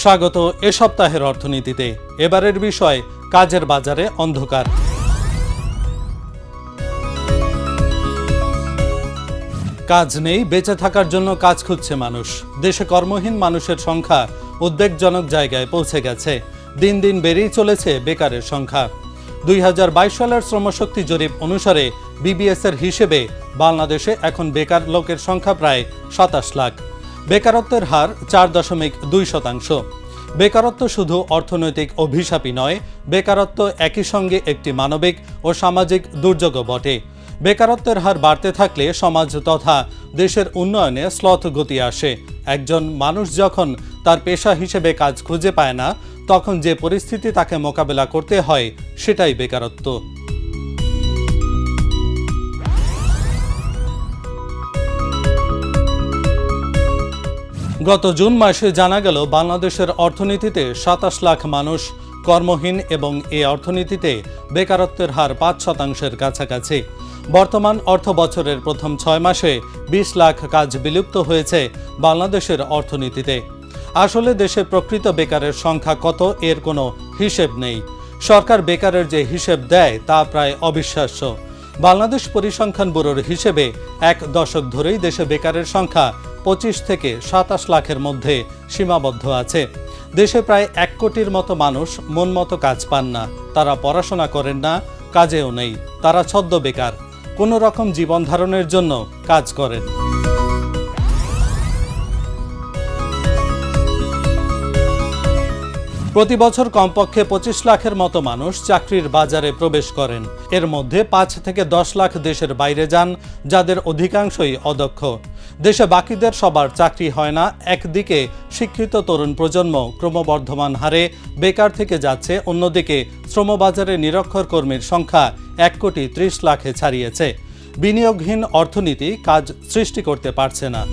স্বাগত এ সপ্তাহের অর্থনীতিতে। এবারের বিষয় কাজের বাজারে অন্ধকার। কাজ নেই, বেঁচে থাকার জন্য কাজ খুঁজছে মানুষ। দেশে কর্মহীন মানুষের সংখ্যা উদ্বেগজনক জায়গায় পৌঁছে গেছে। দিন দিন বেড়েই চলেছে বেকারের সংখ্যা। 2022 সালের শ্রমশক্তি জরিপ অনুসারে বিবিএস এর হিসেবে বাংলাদেশে এখন বেকার লোকের সংখ্যা প্রায় 27 লাখ। বেকারত্বের হার 4.2%। বেকারত্ব শুধু অর্থনৈতিক অভিশাপই নয়, বেকারত্ব একই সঙ্গে একটি মানবিক ও সামাজিক দুর্যোগও বটে। বেকারত্বের হার বাড়তে থাকলে সমাজ তথা দেশের উন্নয়নে শ্লথ গতি আসে। একজন মানুষ যখন তার পেশা হিসেবে কাজ খুঁজে পায় না, তখন যে পরিস্থিতি তাকে মোকাবেলা করতে হয় সেটাই বেকারত্ব। গত জুন মাসে জানা গেল বাংলাদেশের অর্থনীতিতে 27 লাখ মানুষ কর্মহীন এবং এই অর্থনীতিতে বেকারত্বের হার 5% কাছাকাছি। বর্তমান অর্থ বছরের প্রথম 6 মাসে 20 লাখ কাজ বিলুপ্ত হয়েছে বাংলাদেশের অর্থনীতিতে। আসলে দেশে প্রকৃত বেকারের সংখ্যা কত এর কোনো হিসেব নেই। সরকার বেকারের যে হিসেব দেয় তা প্রায় অবিশ্বাস্য। বাংলাদেশ পরিসংখ্যান ব্যুরোর হিসেবে এক দশক ধরেই দেশে বেকারের সংখ্যা 25 থেকে 27 লাখের মধ্যে সীমাবদ্ধ আছে। দেশে প্রায় 1 কোটির মতো মানুষ মন মতো কাজ পান না। তারা পড়াশোনা করেন না, কাজেও নেই। তারা ছদ্ম বেকার, কোনো রকম জীবন ধারণের জন্য কাজ করেন। প্রতি বছর কমপক্ষে 25 লাখের মতো মানুষ চাকরির বাজারে প্রবেশ করেন। এর মধ্যে 5 থেকে 10 লাখ দেশের বাইরে যান, যাদের অধিকাংশই অদক্ষ। দেশে বাকিদের সবার চাকরি হয় না। একদিকে শিক্ষিত তরুণ প্রজন্ম ক্রমবর্ধমান হারে বেকার থেকে যাচ্ছে, অন্যদিকে শ্রমবাজারে নিরক্ষর কর্মীর সংখ্যা 1.30 লাখে ছাড়িয়েছে। বিনিয়োগহীন অর্থনীতি কাজ সৃষ্টি করতে পারছে না।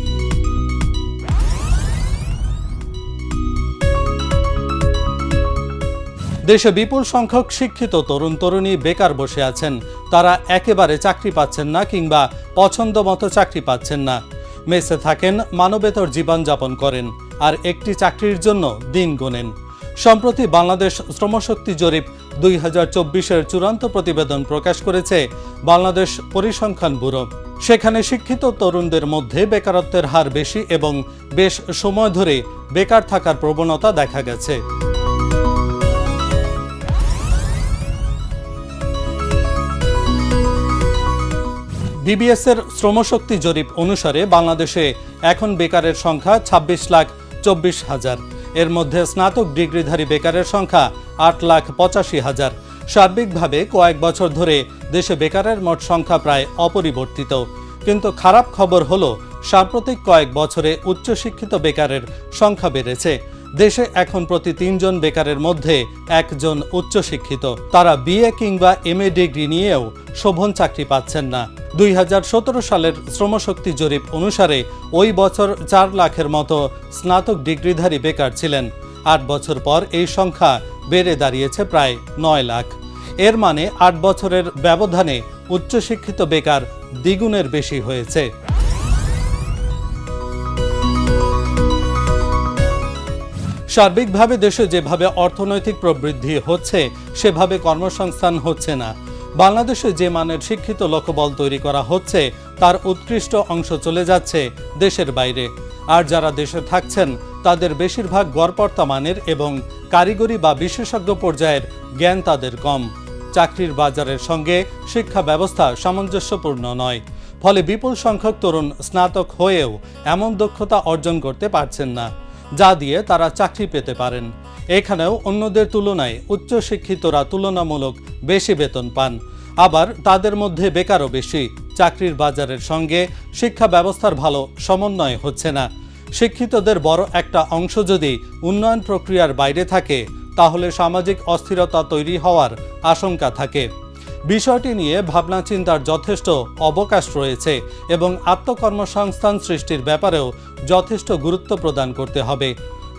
দেশে বিপুল সংখ্যক শিক্ষিত তরুণ তরুণী বেকার বসে আছেন। তারা একেবারে চাকরি পাচ্ছেন না কিংবা পছন্দ মতো চাকরি পাচ্ছেন না। মেসে থাকেন, মানবেতর জীবনযাপন করেন আর একটি চাকরির জন্য দিন গোনেন। সম্প্রতি বাংলাদেশ শ্রমশক্তি জরিপ 2024-এর চূড়ান্ত প্রতিবেদন প্রকাশ করেছে বাংলাদেশ পরিসংখ্যান ব্যুরো। সেখানে শিক্ষিত তরুণদের মধ্যে বেকারত্বের হার বেশি এবং বেশ সময় ধরে বেকার থাকার প্রবণতা দেখা গেছে। বিবিএস এর শ্রমশক্তি জরিপ অনুসারে বাংলাদেশে এখন বেকারের সংখ্যা 26,24,000। এর মধ্যে স্নাতক ডিগ্রিধারী বেকারের সংখ্যা 8,85,000। সার্বিকভাবে কয়েক বছর ধরে দেশে বেকারের মোট সংখ্যা প্রায় অপরিবর্তিত। কিন্তু খারাপ খবর হলো, সাম্প্রতিক কয়েক বছরে উচ্চশিক্ষিত বেকারের সংখ্যা বেড়েছে। দেশে এখন প্রতি 3 জন বেকারের মধ্যে 1 জন উচ্চশিক্ষিত। তারা বিএ কিংবা এমএ ডিগ্রি নিয়েও শোভন চাকরি পাচ্ছেন না। 2017 সালের শ্রমশক্তি জরিপ অনুসারে ওই বছর 4 লাখের মতো স্নাতক ডিগ্রিধারী বেকার ছিলেন। 8 বছর পর এই সংখ্যা বেড়ে দাঁড়িয়েছে প্রায় 9 লাখ। এর মানে 8 বছরের ব্যবধানে উচ্চশিক্ষিত বেকার দ্বিগুণের বেশি হয়েছে। সার্বিকভাবে দেশে যেভাবে অর্থনৈতিক প্রবৃদ্ধি হচ্ছে, সেভাবে কর্মসংস্থান হচ্ছে না। বাংলাদেশে যে মানের শিক্ষিত লোকবল তৈরি করা হচ্ছে, তার উৎকৃষ্ট অংশ চলে যাচ্ছে দেশের বাইরে। আর যারা দেশে থাকছেন, তাদের বেশিরভাগ গড়পড়তা মানের এবং কারিগরি বা বিশেষজ্ঞ পর্যায়ের জ্ঞান তাদের কম। চাকরির বাজারের সঙ্গে শিক্ষা ব্যবস্থা সামঞ্জস্যপূর্ণ নয়। ফলে বিপুল সংখ্যক তরুণ স্নাতক হয়েও এমন দক্ষতা অর্জন করতে পারছেন না যা দিয়ে তারা চাকরি পেতে পারেন। এখানেও অন্যদের তুলনায় উচ্চশিক্ষিতরা তুলনামূলক বেশি বেতন পান। আবার তাদের মধ্যে বেকারও বেশি। চাকরির বাজারের সঙ্গে শিক্ষা ব্যবস্থার ভালো সমন্বয় হচ্ছে না। শিক্ষিতদের বড় একটা অংশ যদি উন্নয়ন প্রক্রিয়ার বাইরে থাকে, তাহলে সামাজিক অস্থিরতা তৈরি হওয়ার আশঙ্কা থাকে। বিষয়টি নিয়ে ভাবনা চিন্তার যথেষ্ট অবকাশ রয়েছে এবং আত্মকর্মসংস্থান সৃষ্টির ব্যাপারেও যথেষ্ট গুরুত্ব প্রদান করতে হবে।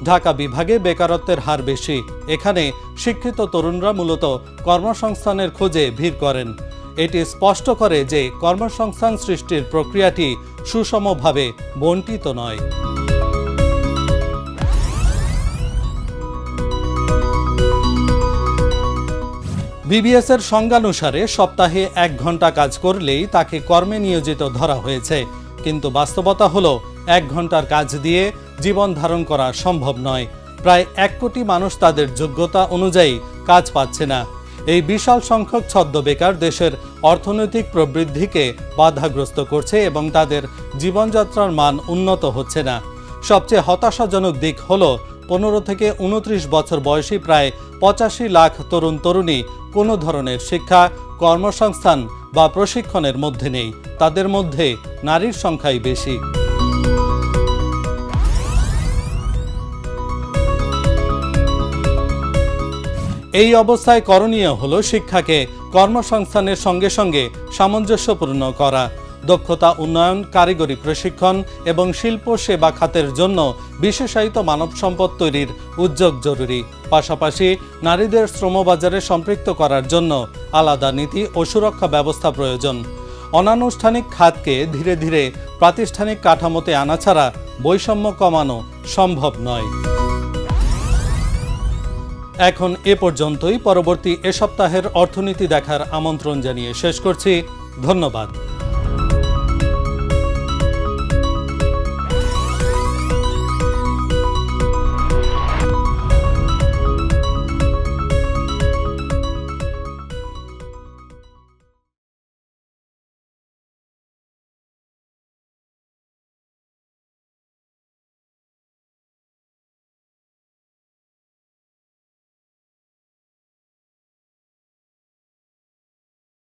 ঢাকা বিভাগে বেকারত্বের হার বেশি। এখানে শিক্ষিত তরুণরা মূলত কর্মসংস্থানের খোঁজে ভিড় করেন। এটি স্পষ্ট করে যে কর্মসংস্থান সৃষ্টির প্রক্রিয়াটি সুষমভাবে বণ্টিত নয়। বিবিএস এর সংজ্ঞানুসারে সপ্তাহে 1 ঘন্টা কাজ করলেই তাকে কর্মে নিয়োজিত ধরা হয়েছে, কিন্তু বাস্তবতা হলো 1 ঘন্টার কাজ দিয়ে জীবন ধারণ করা সম্ভব নয়। প্রায় 1 কোটি মানুষ তাদের যোগ্যতা অনুযায়ী কাজ পাচ্ছে না। এই বিশাল সংখ্যক ছদ্মবেকার দেশের অর্থনৈতিক প্রবৃদ্ধিকে বাধাগ্রস্ত করছে এবং তাদের জীবনযাত্রার মান উন্নত হচ্ছে না। সবচেয়ে হতাশাজনক দিক হলো 15 থেকে 29 বছর বয়সী প্রায় 85 লাখ তরুণ তরুণী কোনো ধরনের শিক্ষা, কর্মসংস্থান বা প্রশিক্ষণের মধ্যে নেই। তাদের মধ্যে নারীর সংখ্যাই বেশি। এই অবস্থায় করণীয় হলো শিক্ষাকে কর্মসংস্থানের সঙ্গে সঙ্গে সামঞ্জস্যপূর্ণ করা। দক্ষতা উন্নয়ন, কারিগরি প্রশিক্ষণ এবং শিল্প সেবা খাতের জন্য বিশেষায়িত মানব সম্পদ তৈরির উদ্যোগ জরুরি। পাশাপাশি নারীদের শ্রমবাজারে সম্পৃক্ত করার জন্য আলাদা নীতি ও সুরক্ষা ব্যবস্থা প্রয়োজন। অনানুষ্ঠানিক খাতকে ধীরে ধীরে প্রাতিষ্ঠানিক কাঠামোতে আনা ছাড়া বৈষম্য কমানো সম্ভব নয়। এখন এ পর্যন্তই। পরবর্তী এ সপ্তাহের অর্থনীতি দেখার আমন্ত্রণ জানিয়ে শেষ করছি। ধন্যবাদ।